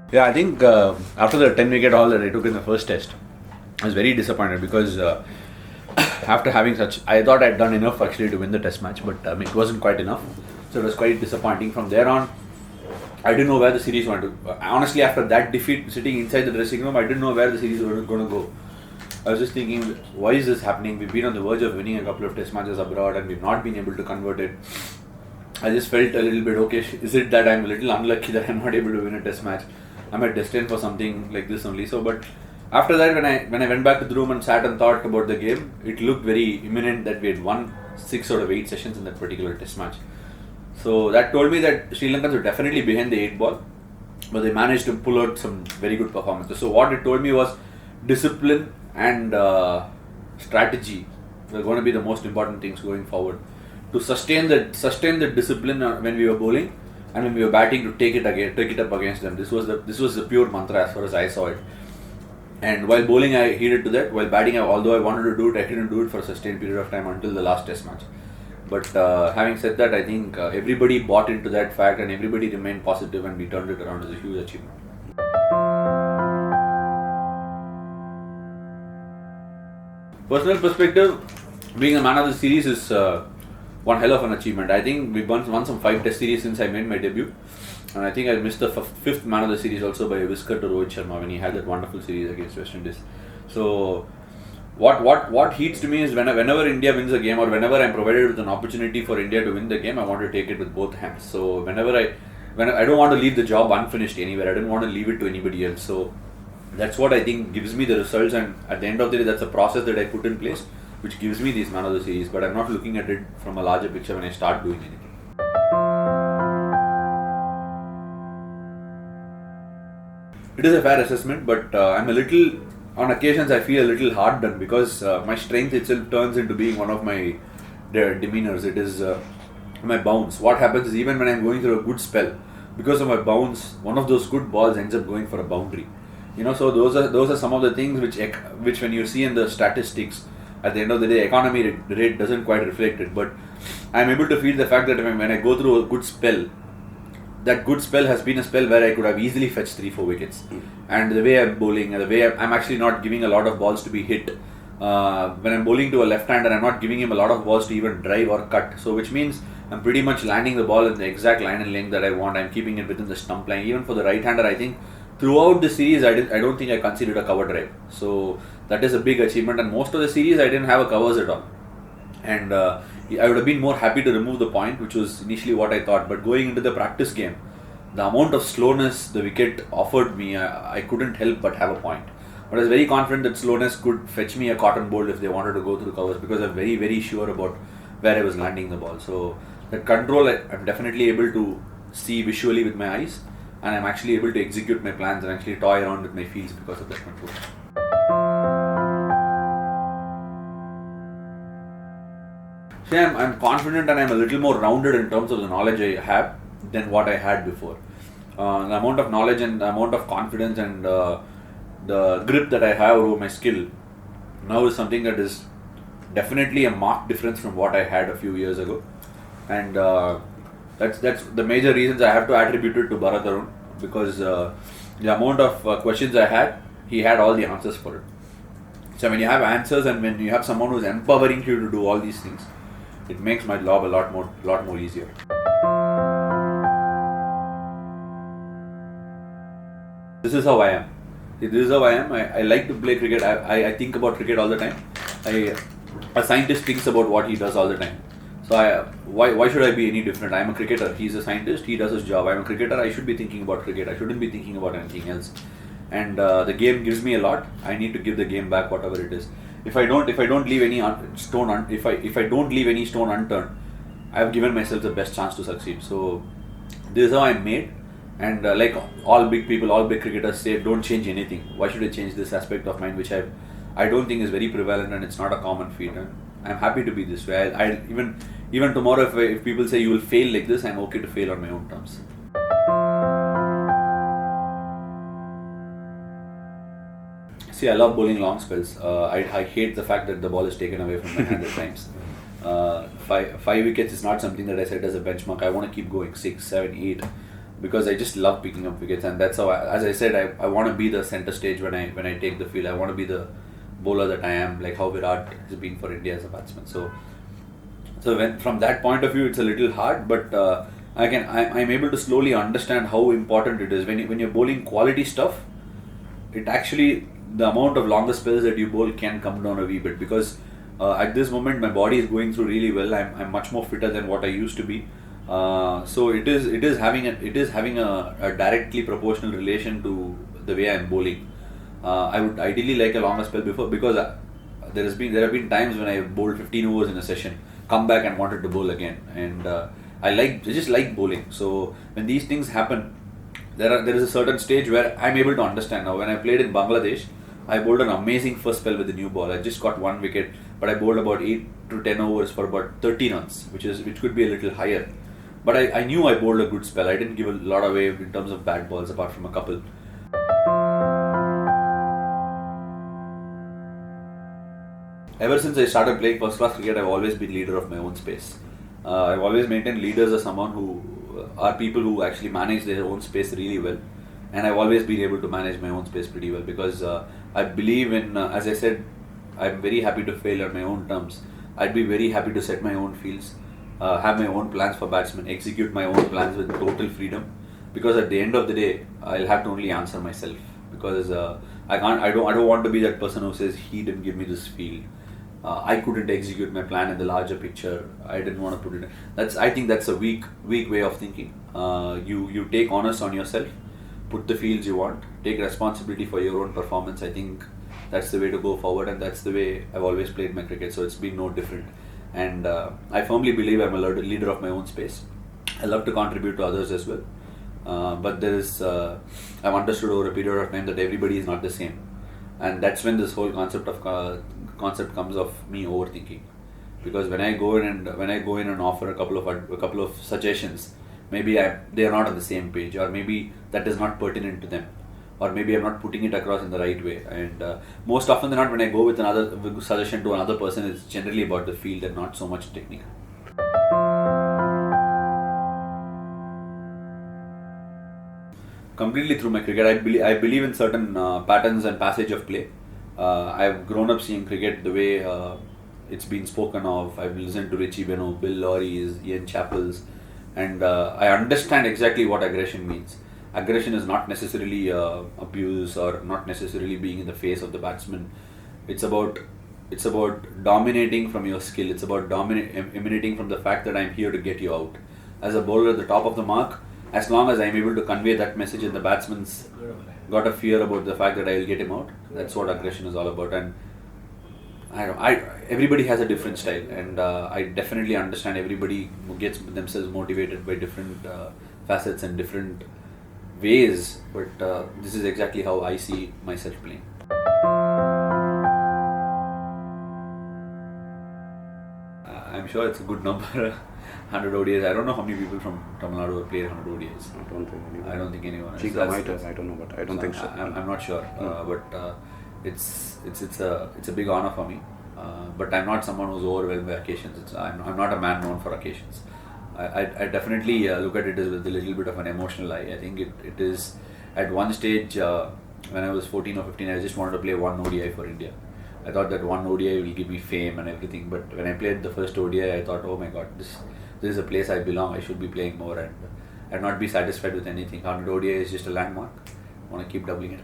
Yeah, I think after the 10 wicket haul that I took in the first test, I was very disappointed because after having such, I thought I'd done enough actually to win the test match, but it wasn't quite enough. So it was quite disappointing. From there on, I didn't know where the series wanted to. Honestly, after that defeat, sitting inside the dressing room, I didn't know where the series was going to go. I was just thinking, why is this happening? We've been on the verge of winning a couple of test matches abroad and we've not been able to convert it. I just felt a little bit, okay, is it that I'm a little unlucky that I'm not able to win a test match? Am I destined for something like this only? So, but after that, when I went back to the room and sat and thought about the game, it looked very imminent that we had won 6 out of 8 sessions in that particular test match. So that told me that Sri Lankans were definitely behind the 8 ball, but they managed to pull out some very good performances. So what it told me was discipline and strategy were going to be the most important things going forward. To sustain the discipline when we were bowling and when we were batting, to take it up against them. This was the pure mantra as far as I saw it. And while bowling, I heeded to that. While batting, although I wanted to do it, I couldn't do it for a sustained period of time until the last test match. But having said that, I think everybody bought into that fact and everybody remained positive, and we turned it around as a huge achievement. Personal perspective, being a man of the series is one hell of an achievement. I think we've won some 5 test series since I made my debut. And I think I missed the 5th man of the series also by a whisker to Rohit Sharma when he had that wonderful series against West Indies. So what heats to me is whenever India wins a game, or whenever I'm provided with an opportunity for India to win the game, I want to take it with both hands. So when I don't want to leave the job unfinished anywhere. I don't want to leave it to anybody else. So that's what I think gives me the results, and at the end of the day, that's a process that I put in place which gives me these man of the series. But I'm not looking at it from a larger picture when I start doing anything. It is a fair assessment, but on occasions I feel a little hard done because my strength itself turns into being one of my demeanors. It is my bounce. What happens is, even when I'm going through a good spell, because of my bounce, one of those good balls ends up going for a boundary. So those are some of the things which when you see in the statistics, at the end of the day, economy rate doesn't quite reflect it. But I'm able to feel the fact that when I go through a good spell, that good spell has been a spell where I could have easily fetched 3-4 wickets. And the way I'm bowling, and the way I'm actually not giving a lot of balls to be hit. When I'm bowling to a left-hander, I'm not giving him a lot of balls to even drive or cut. So which means I'm pretty much landing the ball in the exact line and length that I want. I'm keeping it within the stump line. Even for the right-hander, I think throughout the series, I don't think I considered a cover drive. So that is a big achievement. And most of the series, I didn't have a covers at all. And I would have been more happy to remove the point, which was initially what I thought. But going into the practice game, the amount of slowness the wicket offered me, I couldn't help but have a point. But I was very confident that slowness could fetch me a cotton bolt if they wanted to go through covers, because I'm very, very sure about where I was landing the ball. So that control, I'm definitely able to see visually with my eyes, and I'm actually able to execute my plans and actually toy around with my fields because of that control. See, I'm confident and I'm a little more rounded in terms of the knowledge I have than what I had before. The amount of knowledge and the amount of confidence and the grip that I have over my skill now is something that is definitely a marked difference from what I had a few years ago. And that's the major reasons I have to attribute it to Bharat Arun, because the amount of questions I had, he had all the answers for it. So when you have answers and when you have someone who's empowering you to do all these things, it makes my job a lot more easier. This is how I am. I like to play cricket. I think about cricket all the time. A scientist thinks about what he does all the time. So why should I be any different? I'm a cricketer. He's a scientist. He does his job. I'm a cricketer. I should be thinking about cricket. I shouldn't be thinking about anything else. And the game gives me a lot. I need to give the game back, whatever it is. If I don't leave any stone unturned, I have given myself the best chance to succeed. So this is how I'm made. And like all big people, all big cricketers say, don't change anything. Why should I change this aspect of mine, which I don't think is very prevalent and it's not a common feat. And I'm happy to be this way. I even tomorrow, if people say you will fail like this, I'm okay to fail on my own terms. See, I love bowling long spells. I hate the fact that the ball is taken away from my hand at times. 5 wickets is not something that I set as a benchmark. I want to keep going 6, 7, 8. because I just love picking up wickets, and that's how as I said, I want to be the center stage when I take the field. I want to be the bowler that I am, like how Virat has been for India as a batsman. So when from that point of view, it's a little hard, but I'm able to slowly understand how important it is when you're bowling quality stuff. It actually, the amount of longer spells that you bowl can come down a wee bit, because at this moment my body is going through really well. I'm much more fitter than what I used to be. So it is having a directly proportional relation to the way I'm bowling. I would ideally like a longer spell before, because there have been times when I bowled 15 overs in a session, come back and wanted to bowl again, and I just like bowling. So when these things happen, there is a certain stage where I'm able to understand. Now when I played in Bangladesh, I bowled an amazing first spell with the new ball. I just got one wicket, but I bowled about 8 to 10 overs for about 30 runs, which could be a little higher. But I knew I bowled a good spell. I didn't give a lot away in terms of bad balls, apart from a couple. Ever since I started playing first class cricket, I've always been leader of my own space. I've always maintained leaders as someone who are people who actually manage their own space really well, and I've always been able to manage my own space pretty well, because I believe in, as I said, I'm very happy to fail on my own terms. I'd be very happy to set my own fields, have my own plans for batsmen, execute my own plans with total freedom, because at the end of the day, I'll have to only answer myself, because I don't want to be that person who says he didn't give me this field. I couldn't execute my plan in the larger picture. I didn't want to put it. I think that's a weak way of thinking. You take onus on yourself, put the fields you want, take responsibility for your own performance. I think that's the way to go forward, and that's the way I've always played my cricket. So it's been no different. And I firmly believe I'm a leader of my own space. I love to contribute to others as well. But I've understood over a period of time that everybody is not the same, and that's when this whole concept comes of me overthinking. Because when I go in and offer a couple of suggestions, maybe they are not on the same page, or maybe that is not pertinent to them, or maybe I'm not putting it across in the right way. And most often than not, when I go with another suggestion to another person, it's generally about the field and not so much technique. Completely through my cricket, I believe in certain patterns and passage of play. I've grown up seeing cricket the way it's been spoken of. I've listened to Richie Beno, Bill Lawry's, Ian Chappell's, and I understand exactly what aggression means. Aggression is not necessarily abuse, or not necessarily being in the face of the batsman. It's about dominating from your skill. It's about emanating from the fact that I'm here to get you out. As a bowler at the top of the mark, as long as I'm able to convey that message and the batsman's got a fear about the fact that I will get him out, that's what aggression is all about. And everybody has a different style, and I definitely understand everybody gets themselves motivated by different facets and different ways, but this is exactly how I see myself playing. I'm sure it's a good number. 100 ODIs. I don't know how many people from Tamil Nadu have played 100 ODIs. I don't think anyone. Chika might have. I don't know, but I don't think so. I'm not sure. But it's a big honor for me. But I'm not someone who's overwhelmed by occasions. I'm not a man known for occasions. I definitely look at it as with a little bit of an emotional eye. I think it is at one stage when I was 14 or 15, I just wanted to play one ODI for India. I thought that one ODI will give me fame and everything. But when I played the first ODI, I thought, oh my God, this is a place I belong. I should be playing more, and I'd not be satisfied with anything. 100 ODI is just a landmark. I want to keep doubling it.